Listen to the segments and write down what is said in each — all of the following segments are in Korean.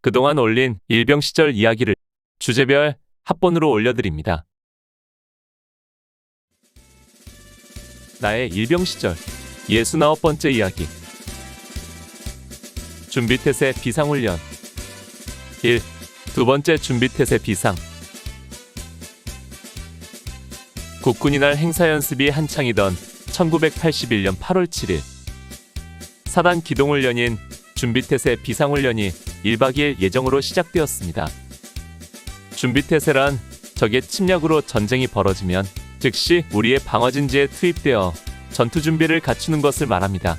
그동안 올린 일병 시절 이야기를 주제별 합본으로 올려드립니다. 나의 일병 시절 69번째 이야기. 준비태세 비상훈련 1. 두 번째 준비태세 비상. 국군이 날 행사연습이 한창이던 1981년 8월 7일 사단 기동훈련인 준비태세 비상훈련이 1박 2일 예정으로 시작되었습니다. 준비태세란 적의 침략으로 전쟁이 벌어지면 즉시 우리의 방어진지에 투입되어 전투 준비를 갖추는 것을 말합니다.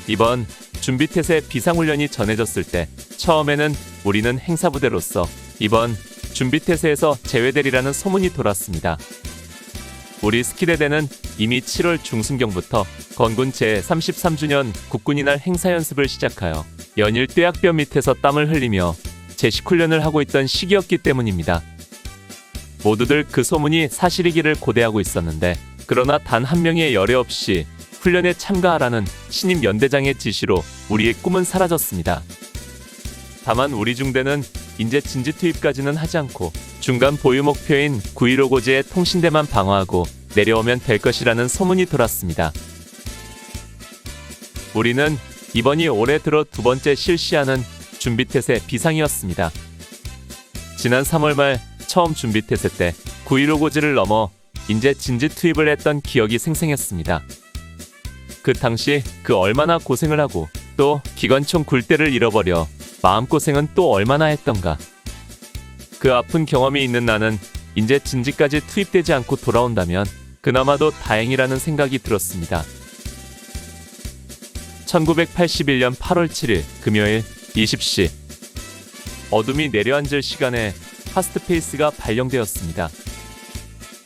이번 준비태세 비상훈련이 전해졌을 때 처음에는 우리는 행사부대로서 이번 준비태세에서 제외되리라는 소문이 돌았습니다. 우리 스키대대는 이미 7월 중순경부터 건군 제33주년 국군이 날 행사연습을 시작하여 연일 뙤약볕 밑에서 땀을 흘리며 제식훈련을 하고 있던 시기였기 때문입니다. 모두들 그 소문이 사실이기를 고대하고 있었는데 그러나 단 한 명의 열애 없이 훈련에 참가하라는 신임 연대장의 지시로 우리의 꿈은 사라졌습니다. 다만 우리 중대는 인제 진지 투입까지는 하지 않고 중간 보유 목표인 9.15 고지의 통신대만 방어하고 내려오면 될 것이라는 소문이 돌았습니다. 우리는 이번이 올해 들어 두 번째 실시하는 준비태세 비상이었습니다. 지난 3월 말 처음 준비태세 때 9.15 고지를 넘어 인제 진지 투입을 했던 기억이 생생했습니다. 그 당시 그 얼마나 고생을 하고 또 기관총 굴대를 잃어버려 마음고생은 또 얼마나 했던가. 그 아픈 경험이 있는 나는 인제 진지까지 투입되지 않고 돌아온다면 그나마도 다행이라는 생각이 들었습니다. 1981년 8월 7일 금요일 20시 어둠이 내려앉을 시간에 파스트페이스가 발령되었습니다.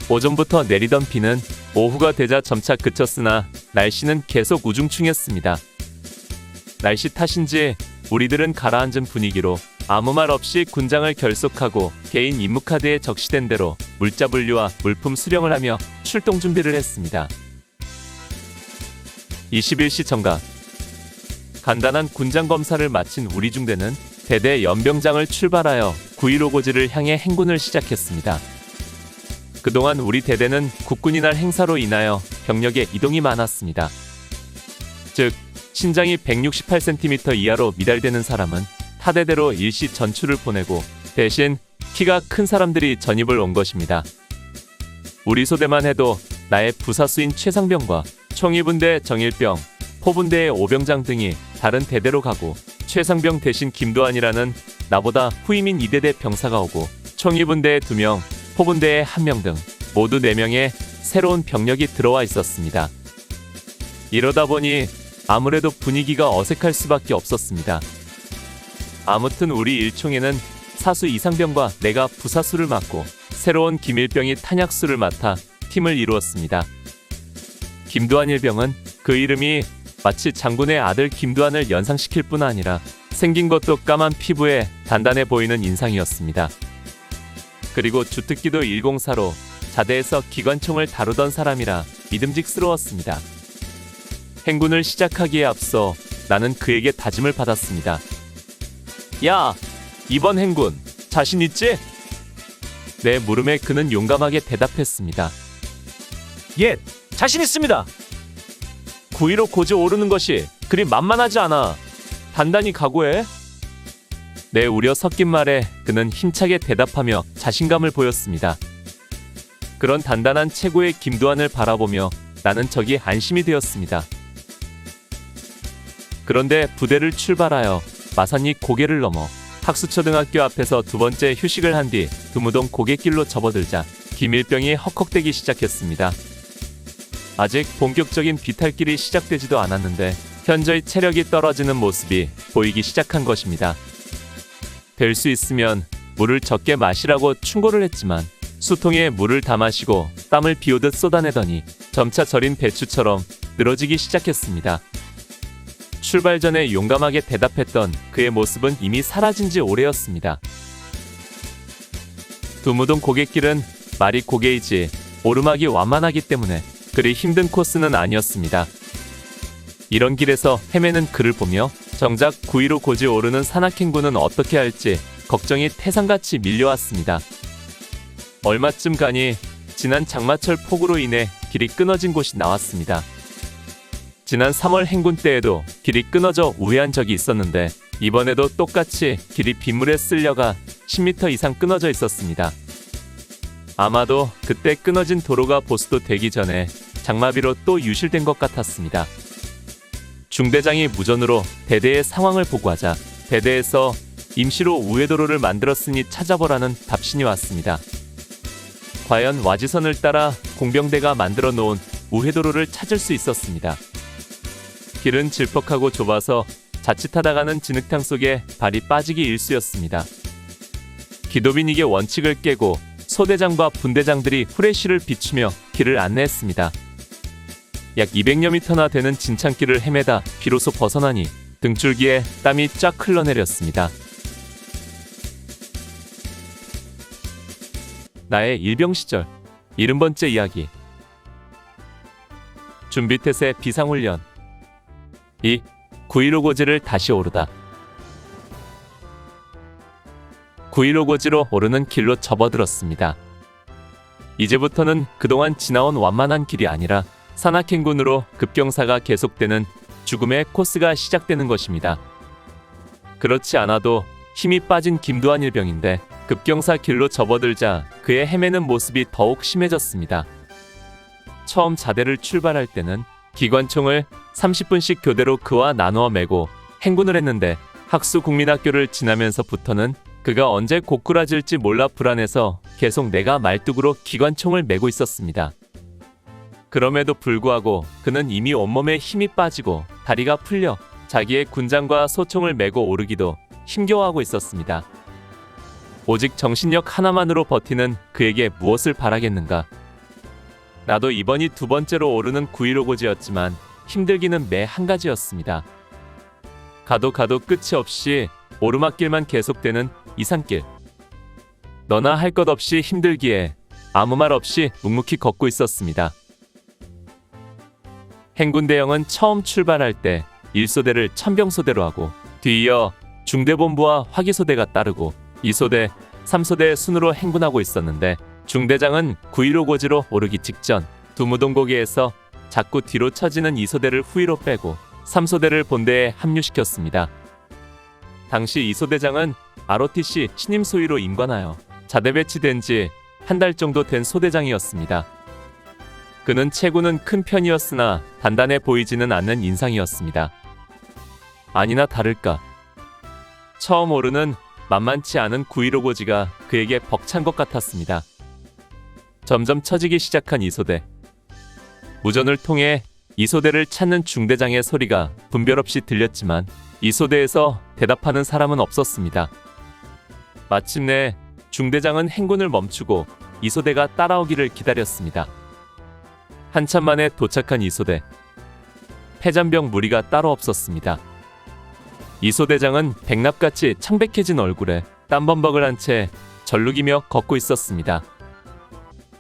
오전부터 내리던 비는 오후가 되자 점차 그쳤으나 날씨는 계속 우중충했습니다. 날씨 탓인지 우리들은 가라앉은 분위기로 아무 말 없이 군장을 결속하고 개인 임무카드에 적시된 대로 물자 분류와 물품 수령을 하며 출동 준비를 했습니다. 21시 정각 간단한 군장 검사를 마친 우리 중대는 대대 연병장을 출발하여 9.15 고지를 향해 행군을 시작했습니다. 그동안 우리 대대는 국군이 날 행사로 인하여 병력의 이동이 많았습니다. 즉 신장이 168cm 이하로 미달되는 사람은 타대대로 일시 전출을 보내고 대신 키가 큰 사람들이 전입을 온 것입니다. 우리 소대만 해도 나의 부사수인 최상병과 총이분대 정일병, 포분대의 오병장 등이 다른 대대로 가고 최상병 대신 김도환이라는 나보다 후임인 2대대 병사가 오고 총이분대에 2명, 포분대에 1명 등 모두 4명의 새로운 병력이 들어와 있었습니다. 이러다 보니 아무래도 분위기가 어색할 수밖에 없었습니다. 아무튼 우리 일총에는 사수 이상병과 내가 부사수를 맡고 새로운 김일병이 탄약수를 맡아 팀을 이루었습니다. 김도환 일병은 그 이름이 마치 장군의 아들 김도환을 연상시킬 뿐 아니라 생긴 것도 까만 피부에 단단해 보이는 인상이었습니다. 그리고 주특기도 104로 자대에서 기관총을 다루던 사람이라 믿음직스러웠습니다. 행군을 시작하기에 앞서 나는 그에게 다짐을 받았습니다. 야, 이번 행군 자신 있지? 내 물음에 그는 용감하게 대답했습니다. 예, 자신 있습니다. 9.15 고지 오르는 것이 그리 만만하지 않아. 단단히 각오해. 내 우려 섞인 말에 그는 힘차게 대답하며 자신감을 보였습니다. 그런 단단한 최고의 김도환을 바라보며 나는 적이 안심이 되었습니다. 그런데 부대를 출발하여 마산리 고개를 넘어 학수초등학교 앞에서 두 번째 휴식을 한 뒤 두무동 고갯길로 접어들자 김일병이 헉헉대기 시작했습니다. 아직 본격적인 비탈길이 시작되지도 않았는데 현저히 체력이 떨어지는 모습이 보이기 시작한 것입니다. 될 수 있으면 물을 적게 마시라고 충고를 했지만 수통에 물을 다 마시고 땀을 비오듯 쏟아내더니 점차 절인 배추처럼 늘어지기 시작했습니다. 출발 전에 용감하게 대답했던 그의 모습은 이미 사라진 지 오래였습니다. 두무동 고갯길은 말이 고개이지 오르막이 완만하기 때문에 그리 힘든 코스는 아니었습니다. 이런 길에서 헤매는 그를 보며 정작 915 고지 오르는 산악행군은 어떻게 할지 걱정이 태산같이 밀려왔습니다. 얼마쯤 가니 지난 장마철 폭우로 인해 길이 끊어진 곳이 나왔습니다. 지난 3월 행군 때에도 길이 끊어져 우회한 적이 있었는데 이번에도 똑같이 길이 빗물에 쓸려가 10m 이상 끊어져 있었습니다. 아마도 그때 끊어진 도로가 보수도 되기 전에 장마비로 또 유실된 것 같았습니다. 중대장이 무전으로 대대의 상황을 보고하자 대대에서 임시로 우회도로를 만들었으니 찾아보라는 답신이 왔습니다. 과연 와지선을 따라 공병대가 만들어 놓은 우회도로를 찾을 수 있었습니다. 길은 질퍽하고 좁아서 자칫하다가는 진흙탕 속에 발이 빠지기 일쑤였습니다. 기도빈에게 원칙을 깨고 소대장과 분대장들이 후레쉬를 비추며 길을 안내했습니다. 약 200여 미터나 되는 진창길을 헤매다 비로소 벗어나니 등줄기에 땀이 쫙 흘러내렸습니다. 나의 일병 시절 70번째 이야기. 준비태세 비상훈련. 915 고지를 다시 오르다. 915 고지로 오르는 길로 접어들었습니다. 이제부터는 그동안 지나온 완만한 길이 아니라 산악행군으로 급경사가 계속되는 죽음의 코스가 시작되는 것입니다. 그렇지 않아도 힘이 빠진 김두한 일병인데 급경사 길로 접어들자 그의 헤매는 모습이 더욱 심해졌습니다. 처음 자대를 출발할 때는 기관총을 30분씩 교대로 그와 나누어 메고 행군을 했는데 학수국민학교를 지나면서부터는 그가 언제 고꾸라질지 몰라 불안해서 계속 내가 말뚝으로 기관총을 메고 있었습니다. 그럼에도 불구하고 그는 이미 온몸에 힘이 빠지고 다리가 풀려 자기의 군장과 소총을 메고 오르기도 힘겨워하고 있었습니다. 오직 정신력 하나만으로 버티는 그에게 무엇을 바라겠는가? 나도 이번이 두 번째로 오르는 915 고지였지만 힘들기는 매 한 가지였습니다. 가도 끝이 없이 오르막길만 계속되는 이 산길. 너나 할 것 없이 힘들기에 아무 말 없이 묵묵히 걷고 있었습니다. 행군대영은 처음 출발할 때 1소대를 천병소대로 하고 뒤이어 중대본부와 화기소대가 따르고 2소대, 3소대 순으로 행군하고 있었는데 중대장은 915 고지로 오르기 직전 두무동고개에서 자꾸 뒤로 처지는 2소대를 후위로 빼고 3소대를 본대에 합류시켰습니다. 당시 2소대장은 ROTC 신임 소위로 임관하여 자대 배치된 지 한 달 정도 된 소대장이었습니다. 그는 체구는 큰 편이었으나 단단해 보이지는 않는 인상이었습니다. 아니나 다를까 처음 오르는 만만치 않은 915 고지가 그에게 벅찬 것 같았습니다. 점점 처지기 시작한 2소대. 무전을 통해 2소대를 찾는 중대장의 소리가 분별 없이 들렸지만 2소대에서 대답하는 사람은 없었습니다. 마침내 중대장은 행군을 멈추고 2소대가 따라오기를 기다렸습니다. 한참 만에 도착한 2소대. 패잔병 무리가 따로 없었습니다. 2소대장은 백납같이 창백해진 얼굴에 땀범벅을 한 채 절룩이며 걷고 있었습니다.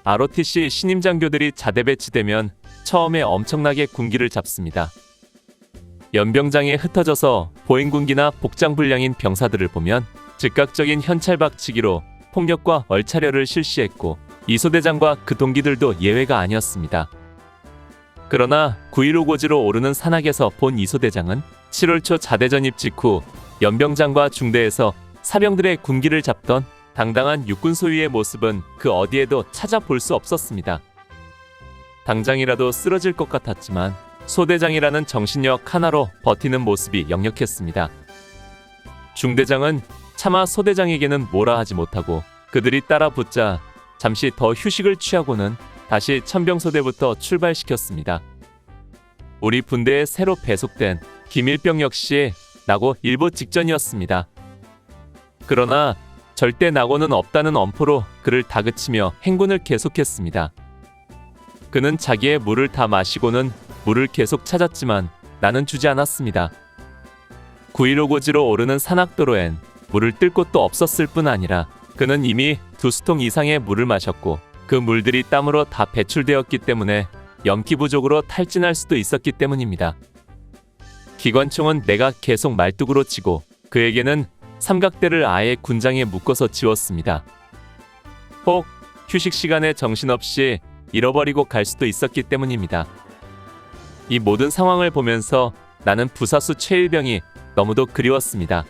ROTC 신임장교들이 자대 배치되면 처음에 엄청나게 군기를 잡습니다. 연병장에 흩어져서 보행군기나 복장불량인 병사들을 보면 즉각적인 현찰박치기로 폭력과 얼차려를 실시했고 2소대장과 그 동기들도 예외가 아니었습니다. 그러나 915 고지로 오르는 산악에서 본 2소대장은 7월 초 자대 전입 직후 연병장과 중대에서 사병들의 군기를 잡던 당당한 육군 소위의 모습은 그 어디에도 찾아볼 수 없었습니다. 당장이라도 쓰러질 것 같았지만 소대장이라는 정신력 하나로 버티는 모습이 역력했습니다. 중대장은 차마 소대장에게는 뭐라 하지 못하고 그들이 따라 붙자 잠시 더 휴식을 취하고는 다시 천병소대부터 출발시켰습니다. 우리 분대에 새로 배속된 김일병 역시 낙오 일보 직전이었습니다. 그러나 절대 낙오는 없다는 엄포로 그를 다그치며 행군을 계속했습니다. 그는 자기의 물을 다 마시고는 물을 계속 찾았지만 나는 주지 않았습니다. 915 고지로 오르는 산악도로엔 물을 뜰 곳도 없었을 뿐 아니라 그는 이미 2수통 이상의 물을 마셨고 그 물들이 땀으로 다 배출되었기 때문에 염기 부족으로 탈진할 수도 있었기 때문입니다. 기관총은 내가 계속 말뚝으로 치고 그에게는 삼각대를 아예 군장에 묶어서 지웠습니다. 혹 휴식 시간에 정신없이 잃어버리고 갈 수도 있었기 때문입니다. 이 모든 상황을 보면서 나는 부사수 최일병이 너무도 그리웠습니다.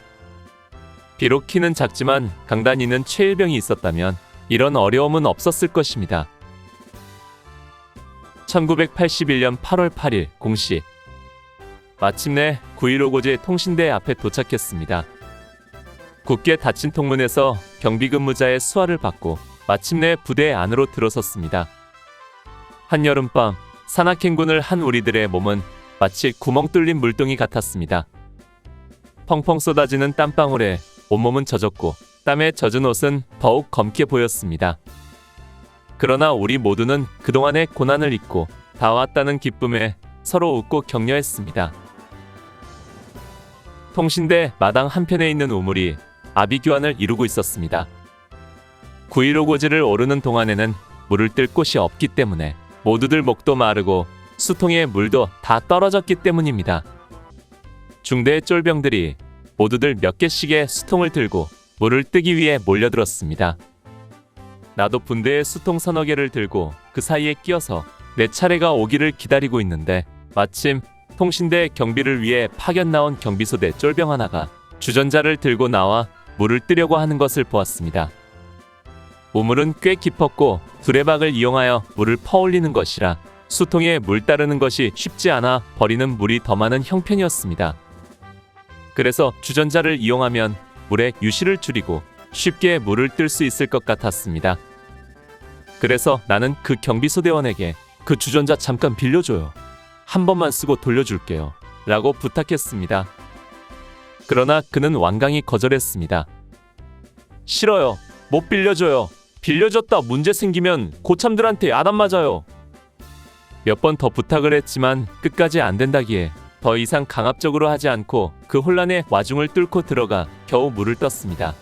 비록 키는 작지만 강단있는 최일병이 있었다면 이런 어려움은 없었을 것입니다. 1981년 8월 8일 공시. 마침내 9.15고지 통신대 앞에 도착했습니다. 굳게 닫힌 통문에서 경비근무자의 수화를 받고 마침내 부대 안으로 들어섰습니다. 한여름밤 산악행군을 한 우리들의 몸은 마치 구멍 뚫린 물동이 같았습니다. 펑펑 쏟아지는 땀방울에 온몸은 젖었고 땀에 젖은 옷은 더욱 검게 보였습니다. 그러나 우리 모두는 그동안의 고난을 잊고 다 왔다는 기쁨에 서로 웃고 격려했습니다. 통신대 마당 한편에 있는 우물이 아비규환을 이루고 있었습니다. 9.15고지를 오르는 동안에는 물을 뜰 곳이 없기 때문에 모두들 목도 마르고 수통에 물도 다 떨어졌기 때문입니다. 중대의 쫄병들이 모두들 몇 개씩의 수통을 들고 물을 뜨기 위해 몰려들었습니다. 나도 분대의 수통 서너 개를 들고 그 사이에 끼어서 내 차례가 오기를 기다리고 있는데 마침 통신대 경비를 위해 파견 나온 경비소대 쫄병 하나가 주전자를 들고 나와 물을 뜨려고 하는 것을 보았습니다. 우물은 꽤 깊었고 두레박을 이용하여 물을 퍼올리는 것이라 수통에 물 따르는 것이 쉽지 않아 버리는 물이 더 많은 형편이었습니다. 그래서 주전자를 이용하면 물의 유실을 줄이고 쉽게 물을 뜰 수 있을 것 같았습니다. 그래서 나는 그 경비소대원에게 그 주전자 잠깐 빌려줘요. 한 번만 쓰고 돌려줄게요. 라고 부탁했습니다. 그러나 그는 완강히 거절했습니다. 싫어요. 못 빌려줘요. 빌려줬다 문제 생기면 고참들한테 야단 맞아요. 몇 번 더 부탁을 했지만 끝까지 안 된다기에 더 이상 강압적으로 하지 않고 그 혼란의 와중을 뚫고 들어가 겨우 물을 떴습니다.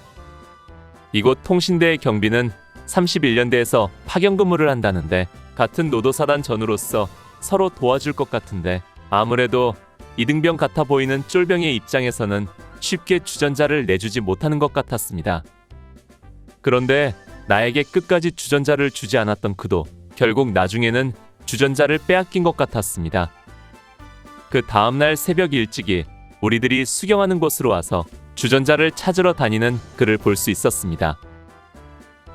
이곳 통신대의 경비는 31년대에서 파견 근무를 한다는데 같은 노도사단 전우로서 서로 도와줄 것 같은데 아무래도 이등병 같아 보이는 쫄병의 입장에서는 쉽게 주전자를 내주지 못하는 것 같았습니다. 그런데 나에게 끝까지 주전자를 주지 않았던 그도 결국 나중에는 주전자를 빼앗긴 것 같았습니다. 그 다음날 새벽 일찍이 우리들이 수경하는 곳으로 와서 주전자를 찾으러 다니는 그를 볼 수 있었습니다.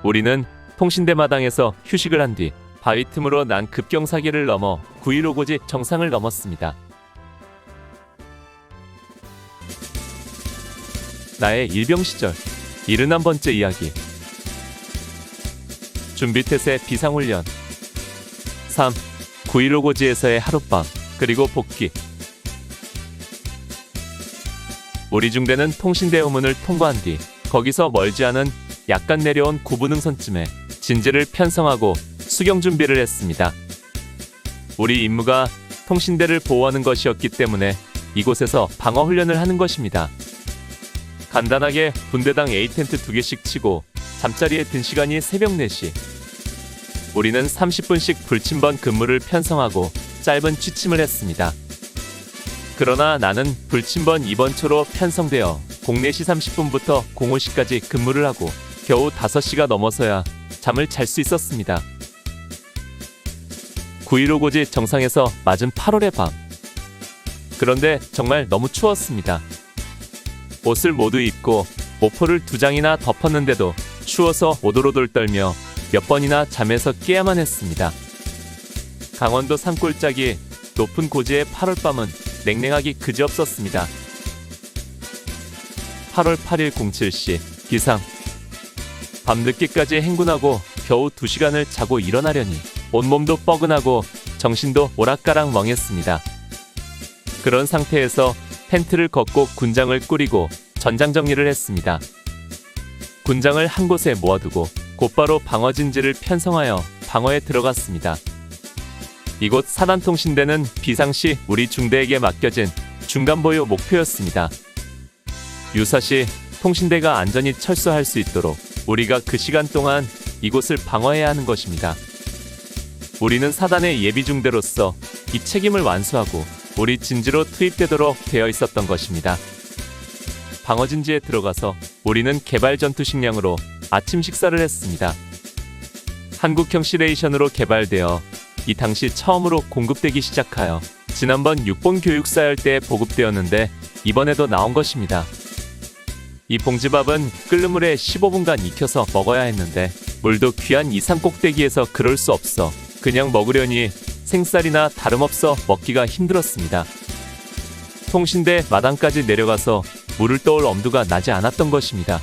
우리는 통신대 마당에서 휴식을 한 뒤 바위 틈으로 난 급경사기를 넘어 9.15고지 정상을 넘었습니다. 나의 일병 시절 71번째 이야기. 준비태세 비상훈련 3. 9.15고지에서의 하룻밤 그리고 복귀. 우리 중대는 통신대 후문을 통과한 뒤 거기서 멀지 않은 약간 내려온 구부능선쯤에 진지를 편성하고 수경 준비를 했습니다. 우리 임무가 통신대를 보호하는 것이었기 때문에 이곳에서 방어 훈련을 하는 것입니다. 간단하게 분대당 A텐트 2개씩 치고 잠자리에 든 시간이 새벽 4시. 우리는 30분씩 불침번 근무를 편성하고 짧은 취침을 했습니다. 그러나 나는 불침번 2번초로 편성되어 04시 30분부터 05시까지 근무를 하고 겨우 5시가 넘어서야 잠을 잘 수 있었습니다. 9.15고지 정상에서 맞은 8월의 밤. 그런데 정말 너무 추웠습니다. 옷을 모두 입고 모포를 2장이나 덮었는데도 추워서 오돌오돌 떨며 몇 번이나 잠에서 깨야만 했습니다. 강원도 산골짜기 높은 고지의 8월밤은 냉랭하기 그지없었습니다. 8월 8일 07시 기상. 밤늦게까지 행군하고 겨우 2시간을 자고 일어나려니 온몸도 뻐근하고 정신도 오락가락 멍했습니다. 그런 상태에서 텐트를 걷고 군장을 꾸리고 전장 정리를 했습니다. 군장을 한 곳에 모아두고 곧바로 방어진지를 편성하여 방어에 들어갔습니다. 이곳 사단통신대는 비상시 우리 중대에게 맡겨진 중간보유 목표였습니다. 유사시 통신대가 안전히 철수할 수 있도록 우리가 그 시간 동안 이곳을 방어해야 하는 것입니다. 우리는 사단의 예비중대로서 이 책임을 완수하고 우리 진지로 투입되도록 되어 있었던 것입니다. 방어진지에 들어가서 우리는 개발 전투 식량으로 아침 식사를 했습니다. 한국형 시레이션으로 개발되어 이 당시 처음으로 공급되기 시작하여 지난번 육본 교육사열 때 보급되었는데 이번에도 나온 것입니다. 이 봉지밥은 끓는 물에 15분간 익혀서 먹어야 했는데 물도 귀한 이산 꼭대기에서 그럴 수 없어 그냥 먹으려니 생쌀이나 다름없어 먹기가 힘들었습니다. 통신대 마당까지 내려가서 물을 떠올 엄두가 나지 않았던 것입니다.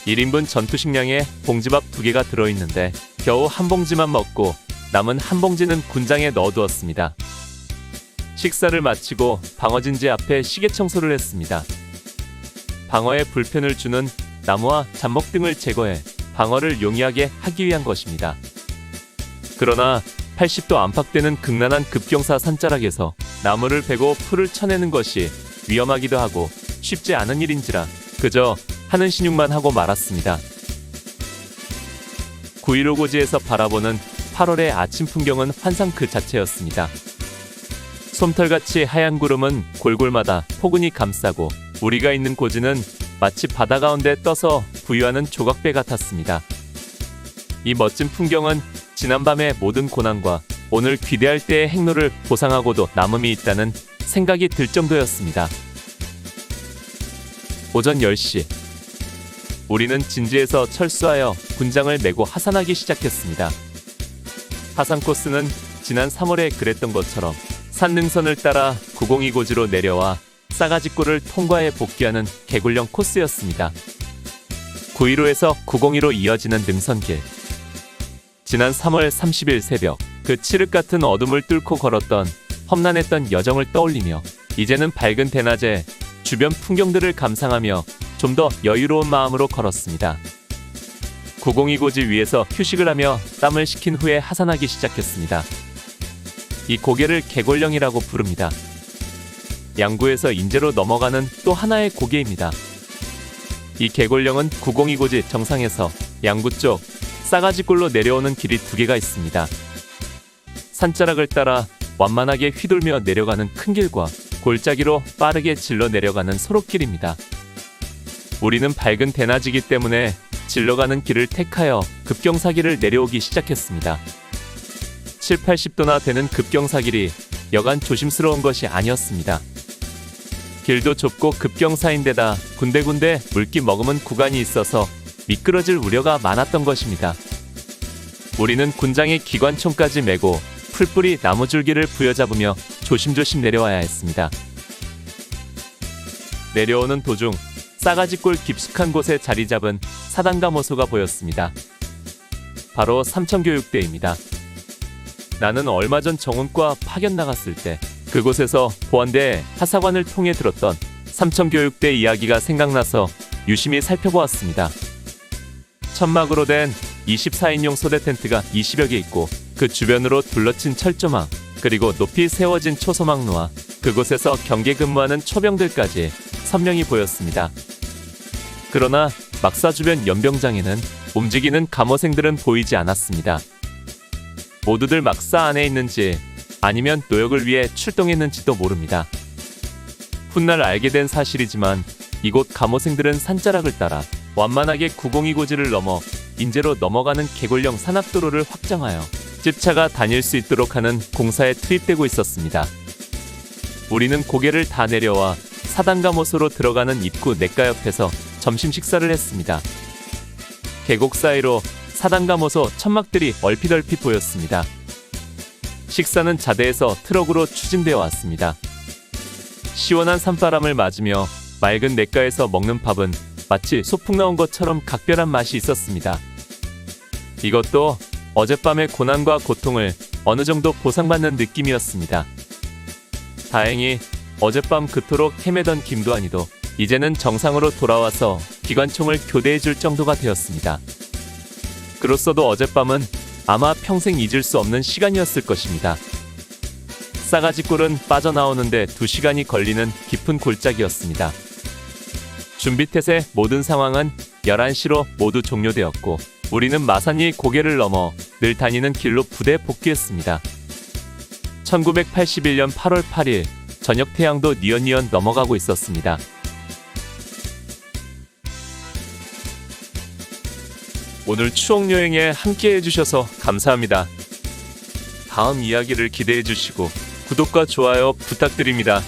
1인분 전투 식량에 봉지밥 2개가 들어있는데 겨우 한 봉지만 먹고 남은 한 봉지는 군장에 넣어두었습니다. 식사를 마치고 방어진지 앞에 시계 청소를 했습니다. 방어에 불편을 주는 나무와 잡목 등을 제거해 방어를 용이하게 하기 위한 것입니다. 그러나 80도 안팎되는 극난한 급경사 산자락에서 나무를 베고 풀을 쳐내는 것이 위험하기도 하고 쉽지 않은 일인지라 그저 하는 신용만 하고 말았습니다. 9.15 고지에서 바라보는 8월의 아침 풍경은 환상 그 자체였습니다. 솜털같이 하얀 구름은 골골마다 포근히 감싸고 우리가 있는 고지는 마치 바다 가운데 떠서 부유하는 조각배 같았습니다. 이 멋진 풍경은 지난밤의 모든 고난과 오늘 귀대할 때의 행로를 보상하고도 남음이 있다는 생각이 들 정도였습니다. 오전 10시 우리는 진지에서 철수하여 군장을 메고 하산하기 시작했습니다. 하산 코스는 지난 3월에 그랬던 것처럼 산능선을 따라 902 고지로 내려와 싸가지골을 통과해 복귀하는 개굴령 코스였습니다. 915에서 902로 이어지는 능선길. 지난 3월 30일 새벽 그 칠흑 같은 어둠을 뚫고 걸었던 험난했던 여정을 떠올리며 이제는 밝은 대낮에 주변 풍경들을 감상하며 좀 더 여유로운 마음으로 걸었습니다. 902 고지 위에서 휴식을 하며 땀을 식힌 후에 하산하기 시작했습니다. 이 고개를 개골령이라고 부릅니다. 양구에서 인제로 넘어가는 또 하나의 고개입니다. 이 개골령은 902 고지 정상에서 양구 쪽 싸가지골로 내려오는 길이 2개가 있습니다. 산자락을 따라 완만하게 휘돌며 내려가는 큰 길과 골짜기로 빠르게 질러 내려가는 소록길입니다. 우리는 밝은 대낮이기 때문에 질러가는 길을 택하여 급경사길을 내려오기 시작했습니다. 7, 80도나 되는 급경사길이 여간 조심스러운 것이 아니었습니다. 길도 좁고 급경사인데다 군데군데 물기 머금은 구간이 있어서 미끄러질 우려가 많았던 것입니다. 우리는 군장에 기관총까지 메고 풀뿌리 나무줄기를 부여잡으며 조심조심 내려와야 했습니다. 내려오는 도중 싸가지골 깊숙한 곳에 자리 잡은 사단감호소가 보였습니다. 바로 삼천교육대입니다. 나는 얼마 전 정훈과 파견 나갔을 때 그곳에서 보안대 하사관을 통해 들었던 삼천교육대 이야기가 생각나서 유심히 살펴보았습니다. 천막으로 된 24인용 소대 텐트가 20여 개 있고 그 주변으로 둘러친 철조망 그리고 높이 세워진 초소망로와 그곳에서 경계 근무하는 초병들까지 선명히 보였습니다. 그러나 막사 주변 연병장에는 움직이는 감호생들은 보이지 않았습니다. 모두들 막사 안에 있는지 아니면 노역을 위해 출동했는지도 모릅니다. 훗날 알게 된 사실이지만 이곳 감호생들은 산자락을 따라 완만하게 902 고지를 넘어 인제로 넘어가는 개골령 산악도로를 확장하여 집차가 다닐 수 있도록 하는 공사에 투입되고 있었습니다. 우리는 고개를 다 내려와 사단감호소로 들어가는 입구 냇가 옆에서 점심 식사를 했습니다. 계곡 사이로 사단감호소 천막들이 얼핏얼핏 보였습니다. 식사는 자대에서 트럭으로 추진되어 왔습니다. 시원한 산바람을 맞으며 맑은 냇가에서 먹는 밥은 마치 소풍 나온 것처럼 각별한 맛이 있었습니다. 이것도 어젯밤의 고난과 고통을 어느 정도 보상받는 느낌이었습니다. 다행히 어젯밤 그토록 헤매던 김도환이도 이제는 정상으로 돌아와서 기관총을 교대해 줄 정도가 되었습니다. 그로써도 어젯밤은 아마 평생 잊을 수 없는 시간이었을 것입니다. 싸가지골은 빠져나오는데 2시간이 걸리는 깊은 골짜기였습니다. 준비태세 모든 상황은 11시로 모두 종료되었고 우리는 마산이 고개를 넘어 늘 다니는 길로 부대 복귀했습니다. 1981년 8월 8일 저녁 태양도 뉘엿뉘엿 넘어가고 있었습니다. 오늘 추억 여행에 함께 해주셔서 감사합니다. 다음 이야기를 기대해 주시고 구독과 좋아요 부탁드립니다.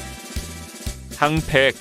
항백